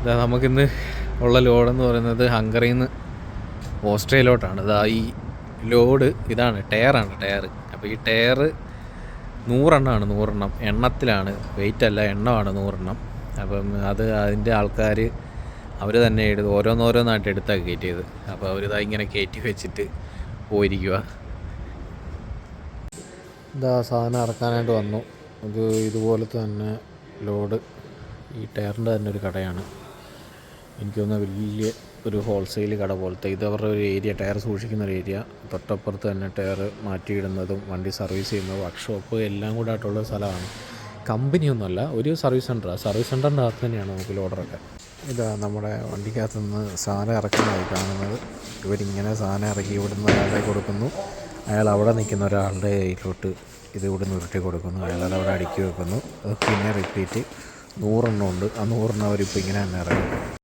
ഇതാ നമുക്കിന്ന് ഉള്ള ലോഡെന്ന് പറയുന്നത് ഹംഗറിയിൽ നിന്ന് ഓസ്ട്രേലിയയിലോട്ടാണ്. ഇതാ ഈ ലോഡ് ഇതാണ്, ടയറാണ് ടയർ. അപ്പോൾ ഈ ടയർ 100 എണ്ണമാണ്, 100 എണ്ണം എണ്ണത്തിലാണ്, വെയിറ്റ് അല്ല, എണ്ണമാണ് 100 എണ്ണം. അപ്പം അത് അതിൻ്റെ ആൾക്കാർ അവർ തന്നെ ഓരോന്നോരോന്നായിട്ട് എടുത്താണ് കയറ്റിയത്. അപ്പോൾ അവരിതാ ഇങ്ങനെ കയറ്റി വെച്ചിട്ട് പോയിരിക്കുക. ഇതാ സാധനം ഇറക്കാനായിട്ട് വന്നു. ഇതുപോലത്തെ തന്നെ ലോഡ് ഈ ടയറിൻ്റെ തന്നെ ഒരു കടയാണ്. എനിക്ക് തോന്നുന്ന വലിയ ഒരു ഹോൾസെയിൽ കട പോലത്തെ. ഇത് അവരുടെ ഒരു ഏരിയ, ടയർ സൂക്ഷിക്കുന്ന ഒരു ഏരിയ. തൊട്ടപ്പുറത്ത് തന്നെ ടയർ മാറ്റിയിടുന്നതും വണ്ടി സർവീസ് ചെയ്യുന്നതും വർക്ക്ഷോപ്പ് എല്ലാം കൂടെ ആയിട്ടുള്ള സ്ഥലമാണ്. കമ്പനിയൊന്നുമല്ല, ഒരു സർവീസ് സെൻ്ററാണ്. സർവീസ് സെൻ്ററിൻ്റെ അകത്ത് തന്നെയാണ് നമുക്ക് ലോഡറൊക്കെ. ഇതാ നമ്മുടെ വണ്ടിക്കകത്ത് നിന്ന് സാധനം ഇറക്കുന്നതായി കാണുന്നത്. ഇവരിങ്ങനെ സാധനം ഇറക്കി ഇവിടുന്ന് ഒരാളെ കൊടുക്കുന്നു. അയാൾ അവിടെ നിൽക്കുന്ന ഒരാളുടെ കയ്യിലോട്ട് ഇത് ഇവിടുന്ന് ഉരുട്ടി കൊടുക്കുന്നു. അയാൾ അവിടെ അടുക്കി വെക്കുന്നു. അത് പിന്നെ റിപ്പീറ്റ് 100 എണ്ണം ഉണ്ട്. ആ 100 എണ്ണം അവരിപ്പോൾ ഇങ്ങനെ തന്നെ ഇറങ്ങും.